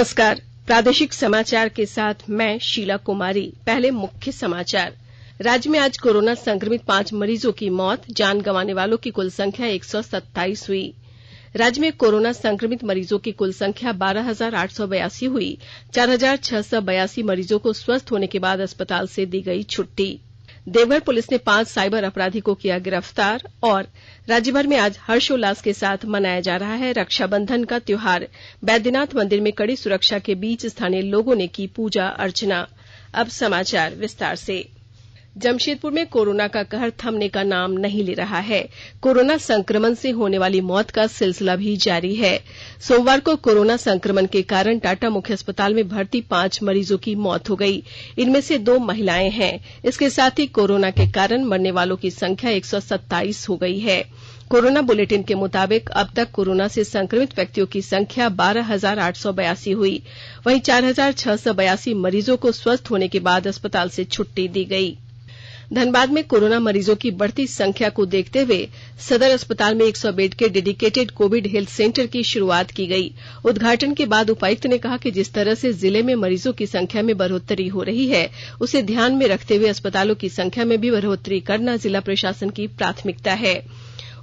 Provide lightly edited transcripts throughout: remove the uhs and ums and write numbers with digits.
नमस्कार। प्रादेशिक समाचार के साथ मैं शीला कुमारी। पहले मुख्य समाचार। राज्य में आज कोरोना संक्रमित 5 मरीजों की मौत, जान गंवाने वालों की कुल संख्या 127 हुई। राज्य में कोरोना संक्रमित मरीजों की कुल संख्या 12,882 हुई। 4,682 मरीजों को स्वस्थ होने के बाद अस्पताल से दी गई छुट्टी। देवघर पुलिस ने 5 साइबर अपराधी को किया गिरफ्तार। और राज्यभर में आज हर्षोल्लास के साथ मनाया जा रहा है रक्षाबंधन का त्योहार। बैद्यनाथ मंदिर में कड़ी सुरक्षा के बीच स्थानीय लोगों ने की पूजा अर्चना। अब समाचार विस्तार से। जमशेदपुर में कोरोना का कहर थमने का नाम नहीं ले रहा है। कोरोना संक्रमण से होने वाली मौत का सिलसिला भी जारी है। सोमवार को कोरोना संक्रमण के कारण टाटा मुख्य अस्पताल में भर्ती 5 मरीजों की मौत हो गई। इनमें से 2 महिलाएं हैं। इसके साथ ही कोरोना के कारण मरने वालों की संख्या 127 हो गई है। कोरोना बुलेटिन के मुताबिक अब तक कोरोना से संक्रमित व्यक्तियों की संख्या 12,882 हुई। वहीं 4,682 मरीजों को स्वस्थ होने के बाद अस्पताल से छुट्टी दी गई। धनबाद में कोरोना मरीजों की बढ़ती संख्या को देखते हुए सदर अस्पताल में 100 बेड के डेडिकेटेड कोविड हेल्थ सेंटर की शुरुआत की गई। उद्घाटन के बाद उपायुक्त ने कहा कि जिस तरह से जिले में मरीजों की संख्या में बढ़ोत्तरी हो रही है, उसे ध्यान में रखते हुए अस्पतालों की संख्या में भी बढ़ोत्तरी करना जिला प्रशासन की प्राथमिकता है।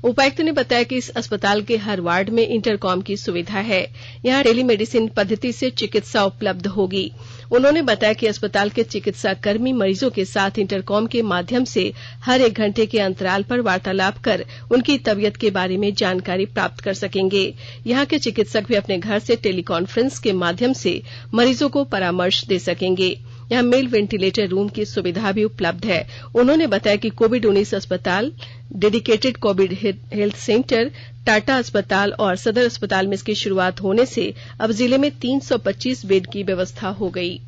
उपायुक्त ने बताया कि इस अस्पताल के हर वार्ड में इंटरकॉम की सुविधा है। यहां टेलीमेडिसिन पद्धति से चिकित्सा उपलब्ध होगी। उन्होंने बताया कि अस्पताल के चिकित्सा कर्मी मरीजों के साथ इंटरकॉम के माध्यम से हर 1 घंटे के अंतराल पर वार्तालाप कर उनकी तबियत के बारे में जानकारी प्राप्त कर सकेंगे। यहां के चिकित्सक भी अपने घर से टेलीकॉन्फ्रेंस के माध्यम से मरीजों को परामर्श दे सकेंगे। यहां मेल वेंटिलेटर रूम की सुविधा भी उपलब्ध है। उन्होंने बताया कि कोविड-19 अस्पताल, dedicated Covid health centre, Tata अस्पताल और सदर अस्पताल में इसकी शुरुआत होने से अब जिले में 325 बेड की व्यवस्था हो गई।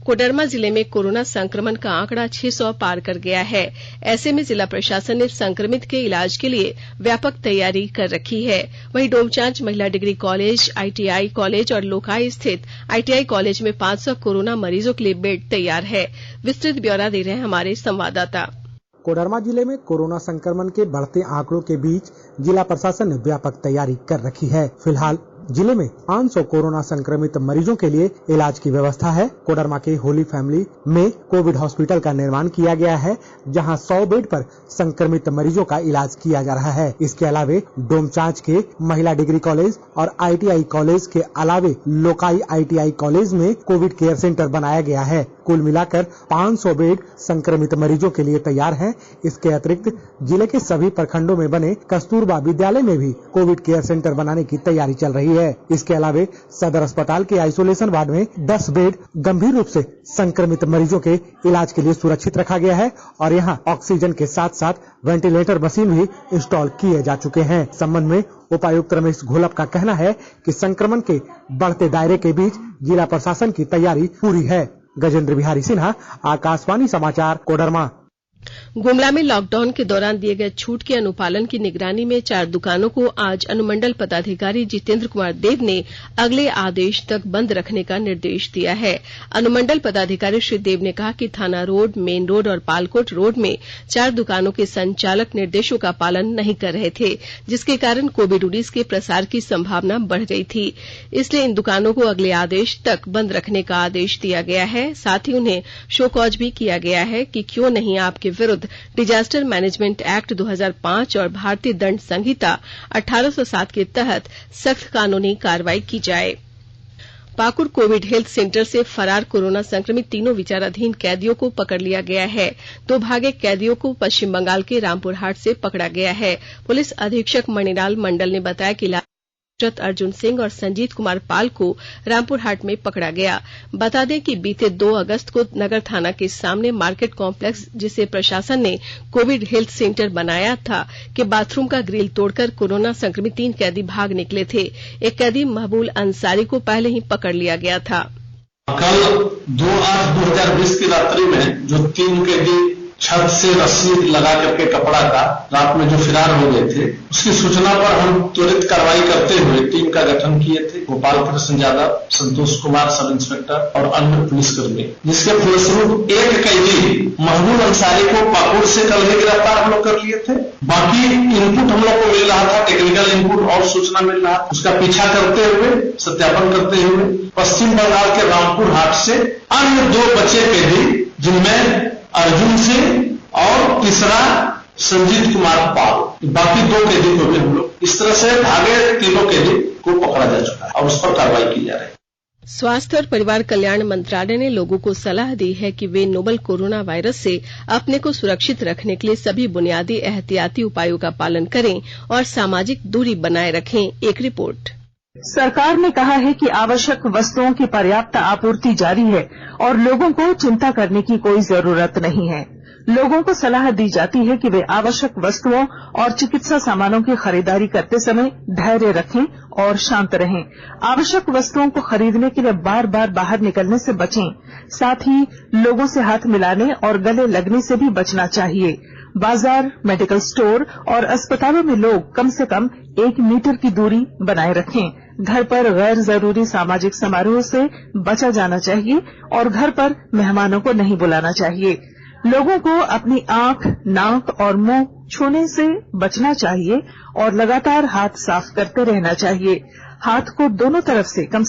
कोडरमा जिले में कोरोना संक्रमण का आंकड़ा 600 पार कर गया है। ऐसे में जिला प्रशासन ने संक्रमित के इलाज के लिए व्यापक तैयारी कर रखी है। वहीं डोमचांच महिला डिग्री कॉलेज, आईटीआई कॉलेज और लोकाई स्थित आईटीआई कॉलेज में 500 कोरोना मरीजों के लिए बेड तैयार है। विस्तृत ब्यौरा दे रहे हैं हमारे संवाददाता। कोडरमा जिले में कोरोना संक्रमण के बढ़ते आंकड़ों के बीच जिला प्रशासन ने व्यापक तैयारी कर रखी है। फिलहाल जिले में 500 कोरोना संक्रमित मरीजों के लिए इलाज की व्यवस्था है। कोडरमा के होली फैमिली में कोविड हॉस्पिटल का निर्माण किया गया है, जहां 100 बेड पर संक्रमित मरीजों का इलाज किया जा रहा है। इसके अलावे डोमचांच के महिला डिग्री कॉलेज और आईटीआई कॉलेज के अलावे लोकाई आईटीआई कॉलेज में कोविड केयर सेंटर बनाया गया है। कुल मिलाकर 500 बेड संक्रमित मरीजों के लिए तैयार है। इसके अतिरिक्त जिले के सभी प्रखंडों में बने कस्तूरबा विद्यालय में भी कोविड केयर सेंटर बनाने की तैयारी चल रही है। इसके अलावे सदर अस्पताल के आइसोलेशन वार्ड में 10 बेड गंभीर रूप से संक्रमित मरीजों के इलाज के लिए सुरक्षित रखा गया है और यहाँ ऑक्सीजन के साथ साथ वेंटिलेटर मशीन भी इंस्टॉल किए जा चुके हैं। संबंध में उपायुक्त रमेश घोलप का कहना है कि संक्रमण के बढ़ते दायरे के बीच जिला प्रशासन की तैयारी पूरी है। गजेंद्र बिहारी सिन्हा, आकाशवाणी समाचार, कोडरमा। गुमला में लॉकडाउन के दौरान दिए गए छूट के अनुपालन की निगरानी में 4 दुकानों को आज अनुमंडल पदाधिकारी जितेंद्र कुमार देव ने अगले आदेश तक बंद रखने का निर्देश दिया है। अनुमंडल पदाधिकारी श्री देव ने कहा कि थाना रोड, मेन रोड और पालकोट रोड में 4 दुकानों के संचालक निर्देशों का पालन नहीं कर रहे थे, जिसके कारण कोविड-19 के प्रसार की संभावना बढ़ गई थी। इसलिए इन दुकानों को अगले आदेश तक बंद रखने का आदेश दिया गया है। साथ ही उन्हें शो कॉज भी किया गया है कि क्यों नहीं आपके विरुद्ध डिजास्टर मैनेजमेंट एक्ट 2005 और भारतीय दंड संहिता 1807 के तहत सख्त कानूनी कार्रवाई की जाए। पाकुड़ कोविड हेल्थ सेंटर से फरार कोरोना संक्रमित 3 विचाराधीन कैदियों को पकड़ लिया गया है। 2 भागे कैदियों को पश्चिम बंगाल के रामपुर हाट से पकड़ा गया है। पुलिस अधीक्षक मणिलाल मंडल ने बताया कि अर्जुन सिंह और संजीत कुमार पाल को रामपुर हाट में पकड़ा गया। बता दें कि बीते 2 अगस्त को नगर थाना के सामने मार्केट कॉम्प्लेक्स, जिसे प्रशासन ने कोविड हेल्थ सेंटर बनाया था, के बाथरूम का ग्रिल तोड़कर कोरोना संक्रमित 3 कैदी भाग निकले थे। एक कैदी महबूल अंसारी को पहले ही पकड़ लिया गया था। कल 2/8/2020 की रात्रि में जो 3 कैदी छत से रस्सी लगा करके कपड़ा का रात में जो फरार हो गए थे, उसकी सूचना पर हम त्वरित कार्रवाई करते हुए टीम का गठन किए थे। गोपाल कृष्ण यादव, संतोष कुमार सब इंस्पेक्टर और अन्य पुलिसकर्मी, जिसके फलस्वरूप एक कैदी महबूब अंसारी को पाकुड़ से कल ही गिरफ्तार हम लोग कर लिए थे। बाकी इनपुट हम लोग को मिल रहा था, टेक्निकल इनपुट और सूचना मिल रहा था, उसका पीछा करते हुए, सत्यापन करते हुए पश्चिम बंगाल के रामपुर हाट से अन्य 2 बचे कैदी, जिनमें अर्जुन सिंह और तीसरा संजीत कुमार पाल, बाकी 2 कैदी को भी हम लोग इस तरह से भागे 3 कैदी को पकड़ा जा चुका है और उस पर कार्रवाई की जा रही है। स्वास्थ्य और परिवार कल्याण मंत्रालय ने लोगों को सलाह दी है कि वे नोवल कोरोना वायरस से अपने को सुरक्षित रखने के लिए सभी बुनियादी एहतियाती उपायों का पालन करें और सामाजिक दूरी बनाए रखें। एक रिपोर्ट। सरकार ने कहा है कि आवश्यक वस्तुओं की पर्याप्त आपूर्ति जारी है और लोगों को चिंता करने की कोई जरूरत नहीं है। लोगों को सलाह दी जाती है कि वे आवश्यक वस्तुओं और चिकित्सा सामानों की खरीदारी करते समय धैर्य रखें और शांत रहें। आवश्यक वस्तुओं को खरीदने के लिए बार बार बाहर निकलने से बचें। साथ ही लोगों से हाथ मिलाने और गले लगने से भी बचना चाहिए। बाजार, मेडिकल स्टोर और अस्पतालों में लोग कम से कम 1 मीटर की दूरी बनाए रखें। घर पर गैर जरूरी सामाजिक समारोह से बचा जाना चाहिए और घर पर मेहमानों को नहीं बुलाना चाहिए। लोगों को अपनी आंख, नाक और मुंह छूने से बचना चाहिए और लगातार हाथ साफ करते रहना चाहिए। हाथ को दोनों तरफ से कम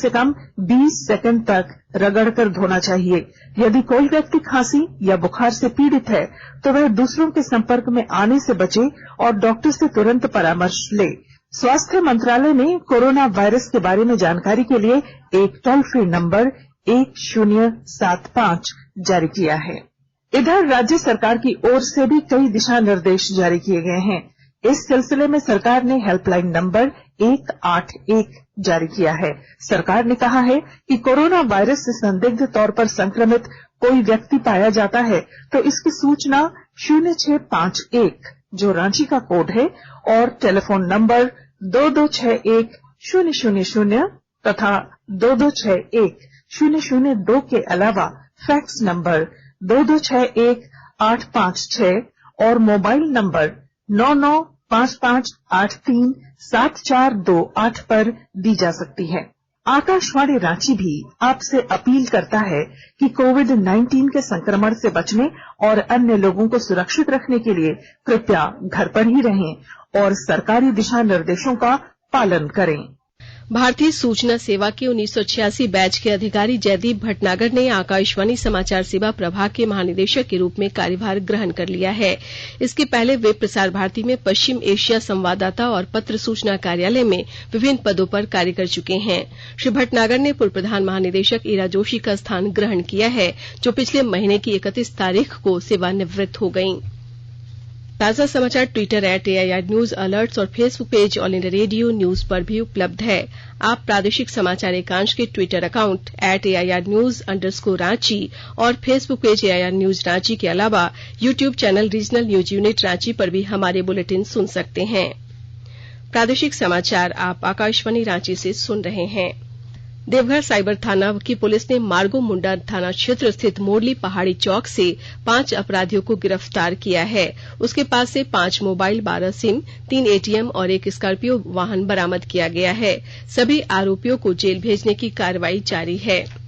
20 सेकंड तक रगड़कर धोना चाहिए। यदि कोई व्यक्ति खांसी या बुखार से पीड़ित है तो वह दूसरों के संपर्क में आने से बचे और डॉक्टर से तुरंत परामर्श ले। स्वास्थ्य मंत्रालय ने कोरोना वायरस के बारे में जानकारी के लिए एक टोल फ्री नंबर 1075 जारी किया है। इधर राज्य सरकार की ओर से भी कई दिशा निर्देश जारी किए गए हैं। इस सिलसिले में सरकार ने हेल्पलाइन नंबर 181 जारी किया है। सरकार ने कहा है कि कोरोना वायरस से संदिग्ध तौर पर संक्रमित कोई व्यक्ति पाया जाता है तो इसकी सूचना 0651 जो रांची का कोड है और टेलीफोन नंबर 2261-000 तथा 2261-002 के अलावा फैक्स नंबर 2261-856 और मोबाइल नंबर 9955837428 पर दी जा सकती है। आकाशवाणी रांची भी आपसे अपील करता है कि कोविड-19 के संक्रमण से बचने और अन्य लोगों को सुरक्षित रखने के लिए कृपया घर पर ही रहें और सरकारी दिशा निर्देशों का पालन करें। भारतीय सूचना सेवा के 1986 बैच के अधिकारी जयदीप भटनागर ने आकाशवाणी समाचार सेवा प्रभाग के महानिदेशक के रूप में कार्यभार ग्रहण कर लिया है। इसके पहले वे प्रसार भारती में पश्चिम एशिया संवाददाता और पत्र सूचना कार्यालय में विभिन्न पदों पर कार्य कर चुके हैं। श्री भटनागर ने पूर्व प्रधान महानिदेशक ईरा जोशी का स्थान ग्रहण किया है, जो पिछले महीने की 31 तारीख को सेवानिवृत्त हो गयीं। ताजा समाचार ट्विटर @AIR न्यूज अलर्ट्स और Facebook page all India radio news पर भी उपलब्ध है। आप प्रादेशिक समाचार एकांश के ट्विटर अकाउंट @AIR News_रांची और Facebook page AIR news Ranchi के अलावा YouTube channel regional news unit Ranchi पर भी हमारे बुलेटिन सुन सकते हैं। प्रादेशिक समाचार आप आकाशवाणी रांची से सुन रहे हैं। देवघर साइबर थाना की पुलिस ने मार्गो मुंडा थाना क्षेत्र स्थित मोरली पहाड़ी चौक से 5 अपराधियों को गिरफ्तार किया है। उसके पास से 5 मोबाइल, 12 सिम, 3 ATM और 1 स्कॉर्पियो वाहन बरामद किया गया है। सभी आरोपियों को जेल भेजने की कार्रवाई जारी है।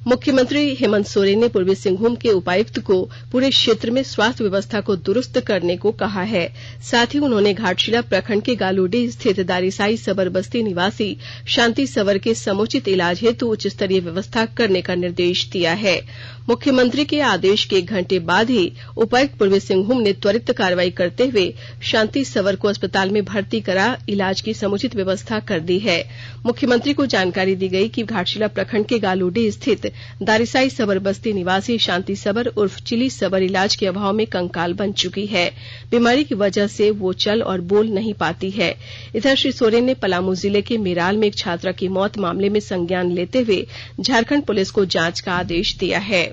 मुख्यमंत्री हेमंत सोरेन ने पूर्वी सिंहभूम के उपायुक्त को पूरे क्षेत्र में स्वास्थ्य व्यवस्था को दुरुस्त करने को कहा है। साथ ही उन्होंने घाटशिला प्रखंड के गालूडीह स्थित दारीसाई सबर बस्ती निवासी शांति सबर के समुचित इलाज हेतु उच्च स्तरीय व्यवस्था करने का निर्देश दिया है। मुख्यमंत्री के आदेश के 1 घंटे बाद ही उपायुक्त पूर्वी सिंहभूम ने त्वरित कार्रवाई करते हुए शांति सवर को अस्पताल में भर्ती करा इलाज की समुचित व्यवस्था कर दी है। मुख्यमंत्री को जानकारी दी गई कि घाटशिला प्रखंड के गालूडीह स्थित दारीसाई सबर बस्ती निवासी शांति सबर उर्फ चिली सबर इलाज के अभाव में कंकाल बन चुकी है। बीमारी की वजह से वो चल और बोल नहीं पाती है। इधर श्री सोरेन ने पलामू जिले के मेराल में एक छात्रा की मौत मामले में संज्ञान लेते हुए झारखंड पुलिस को जांच का आदेश दिया है।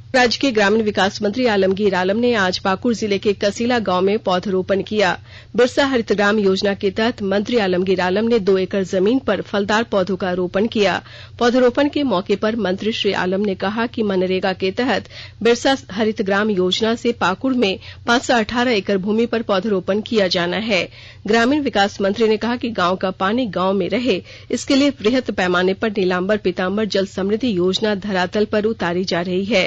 राज्य के ग्रामीण विकास मंत्री आलमगीर आलम ने आज पाकुड़ जिले के कसीला गांव में पौधरोपण किया। बिरसा हरित ग्राम योजना के तहत मंत्री आलमगीर आलम ने 2 एकड़ जमीन पर फलदार पौधों का रोपण किया। पौधरोपण के मौके पर मंत्री श्री आलम ने कहा कि मनरेगा के तहत बिरसा हरित ग्राम योजना से पाकुड़ में 518 एकड़ भूमि पर पौधरोपण किया जाना है। ग्रामीण विकास मंत्री ने कहा कि गांव का पानी गांव में रहे, इसके लिए वृहत पैमाने पर नीलांबर पीतांबर जल समृद्धि योजना धरातल पर उतारी जा रही है।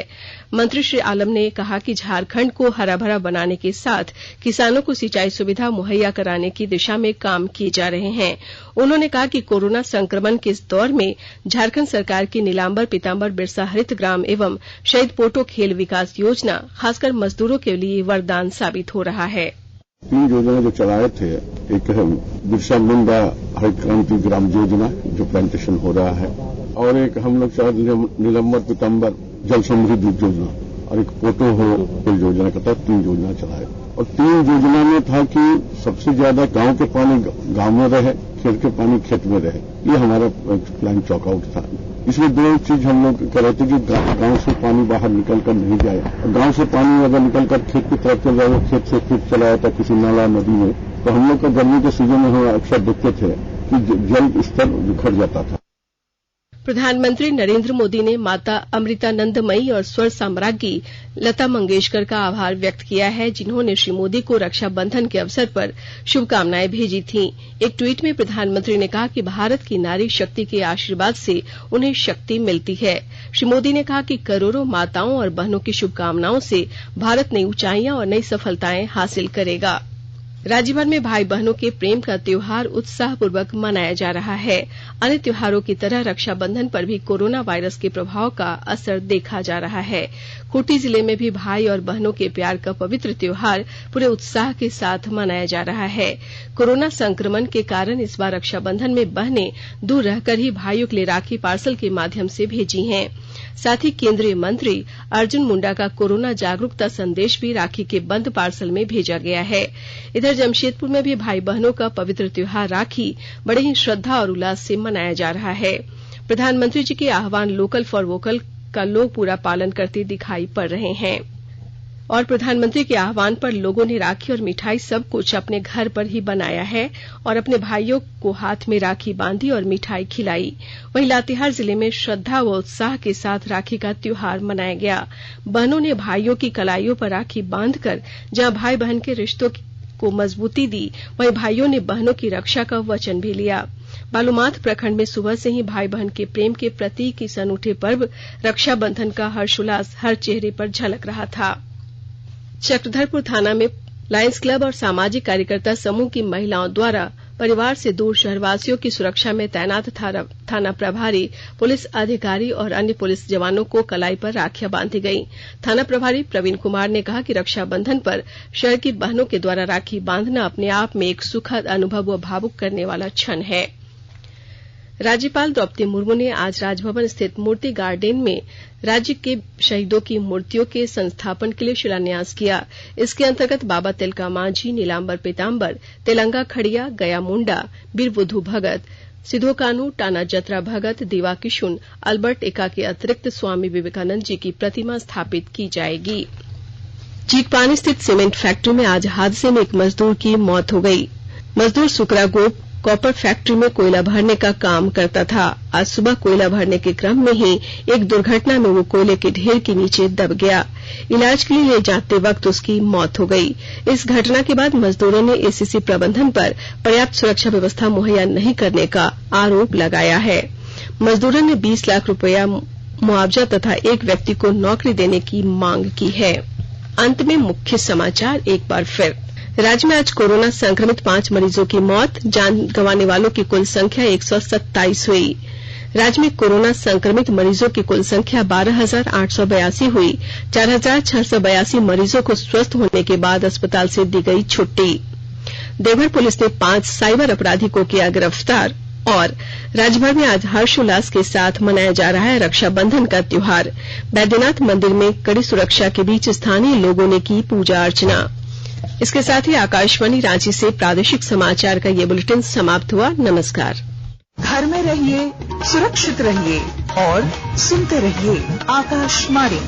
मंत्री श्री आलम ने कहा कि झारखंड को हरा भरा बनाने के साथ किसानों को सिंचाई सुविधा मुहैया कराने की दिशा में काम किए जा रहे हैं। उन्होंने कहा कि कोरोना संक्रमण के इस दौर में झारखंड सरकार की नीलांबर पीतांबर बिरसा हरित ग्राम एवं शहीद पोटो खेल विकास योजना खासकर मजदूरों के लिए वरदान साबित हो रहा है। 3 योजना जो चलाए थे, एक है बिरसा मुंडा हरित क्रांति ग्राम योजना जो प्लांटेशन हो रहा है, और एक हम लोग चाहे नीलांबर पीतांबर जल समृद्धि योजना, और एक पोटो हो योजना का था। 3 योजना चलाए, और 3 योजना में था कि सबसे ज्यादा गांव के पानी गांव में रहे, खेत के पानी खेत में रहे। ये हमारा प्लान चॉकआउट था। इसमें 2 चीज हम लोग कर रहे थे कि गांव से पानी बाहर निकल कर नहीं जाए, और गांव से पानी अगर निकल कर खेत की तरफ चल जाए, खेत से फिर चला जाता किसी नाला नदी में, तो हम लोग का गर्मी के सीजन में हम अक्सर देखते थे कि जल स्तर बिखर जाता था। प्रधानमंत्री नरेंद्र मोदी ने माता अमृतानंदमयी और स्वर साम्राज्ञी लता मंगेशकर का आभार व्यक्त किया है, जिन्होंने श्री मोदी को रक्षाबंधन के अवसर पर शुभकामनाएं भेजी थीं। एक ट्वीट में प्रधानमंत्री ने कहा कि भारत की नारी शक्ति के आशीर्वाद से उन्हें शक्ति मिलती है। श्री मोदी ने कहा कि करोड़ों माताओं और बहनों की शुभकामनाओं से भारत नई ऊंचाइयां और नई सफलताएं हासिल करेगा। राज्य भर में भाई बहनों के प्रेम का त्योहार उत्साहपूर्वक मनाया जा रहा है। अन्य त्योहारों की तरह रक्षाबंधन पर भी कोरोना वायरस के प्रभाव का असर देखा जा रहा है। खूंटी जिले में भी भाई और बहनों के प्यार का पवित्र त्योहार पूरे उत्साह के साथ मनाया जा रहा है। कोरोना संक्रमण के कारण इस बार रक्षाबंधन में बहनें दूर रहकर ही भाइयों के लिए राखी पार्सल के माध्यम से भेजी हैं। साथ ही केंद्रीय मंत्री अर्जुन मुंडा का कोरोना जागरूकता संदेश भी राखी के बंद पार्सल में भेजा गया है। इधर जमशेदपुर में भी भाई बहनों का पवित्र त्योहार राखी बड़े ही श्रद्धा और उल्लास से मनाया जा रहा है। प्रधानमंत्री जी के आह्वान लोकल फॉर वोकल का लोग पूरा पालन करते दिखाई पड़ रहे हैं, और प्रधानमंत्री के आह्वान पर लोगों ने राखी और मिठाई सब कुछ अपने घर पर ही बनाया है और अपने भाइयों को हाथ में राखी बांधी और मिठाई खिलाई। वहीं लातेहार जिले में श्रद्धा व उत्साह के साथ राखी का त्योहार मनाया गया। बहनों ने भाइयों की कलाइयों पर राखी बांधकर जहां भाई बहन के रिश्तों को मजबूती दी, वहीं भाइयों ने बहनों की रक्षा का वचन भी लिया। बालूमाथ प्रखंड में सुबह से ही भाई बहन के प्रेम के प्रतीक इस अनूठे पर्व रक्षाबंधन का हर्षोल्लास हर चेहरे पर झलक रहा था। चक्रधरपुर थाना में लायंस क्लब और सामाजिक कार्यकर्ता समूह की महिलाओं द्वारा परिवार से दूर शहरवासियों की सुरक्षा में तैनात थाना प्रभारी, पुलिस अधिकारी और अन्य पुलिस जवानों को कलाई पर राखियां बांधी गई। थाना प्रभारी प्रवीण कुमार ने कहा कि रक्षाबंधन पर शहर की बहनों के द्वारा राखी बांधना अपने आप में एक सुखद अनुभव व भावुक करने वाला क्षण है। राज्यपाल द्रौपदी मुर्मू ने आज राजभवन स्थित मूर्ति गार्डन में राज्य के शहीदों की मूर्तियों के संस्थापन के लिए शिलान्यास किया। इसके अंतर्गत बाबा तिलका मांझी, नीलांबर पीतांबर, तेलंगा खड़िया, गया मुंडा, बीर बुद्धू भगत, सिधो कान्हू, टाना जतरा भगत, दीवा किशुन, अल्बर्ट एक्का के अतिरिक्त स्वामी विवेकानंद जी की प्रतिमा स्थापित की जाएगी। चीकपानी स्थित सीमेंट फैक्ट्री में आज हादसे में एक मजदूर की मौत हो गई। मजदूर सुकरा गोप कॉपर फैक्ट्री में कोयला भरने का काम करता था। आज सुबह कोयला भरने के क्रम में ही एक दुर्घटना में वो कोयले के ढेर के नीचे दब गया। इलाज के लिए ले जाते वक्त उसकी मौत हो गई। इस घटना के बाद मजदूरों ने एसीसी प्रबंधन पर पर्याप्त सुरक्षा व्यवस्था मुहैया नहीं करने का आरोप लगाया है। मजदूरों ने 20 लाख रुपया मुआवजा तथा एक व्यक्ति को नौकरी देने की मांग की है। अंत में मुख्य समाचार एक बार फिर। राज्य में आज कोरोना संक्रमित 5 मरीजों की मौत, जान गंवाने वालों की कुल संख्या 127 हुई। राज्य में कोरोना संक्रमित मरीजों की कुल संख्या 12,882 हुई। 4,682 मरीजों को स्वस्थ होने के बाद अस्पताल से दी गई छुट्टी। देवघर पुलिस ने 5 साइबर अपराधी को किया गिरफ्तार। और राज्यभर में आज हर्षोल्लास के साथ मनाया जा रहा है रक्षाबंधन का त्योहार। बैद्यनाथ मंदिर में कड़ी सुरक्षा के बीच स्थानीय लोगों ने की पूजा अर्चना। इसके साथ ही आकाशवाणी रांची से प्रादेशिक समाचार का ये बुलेटिन समाप्त हुआ। नमस्कार। घर में रहिए, सुरक्षित रहिए और सुनते रहिए आकाशवाणी।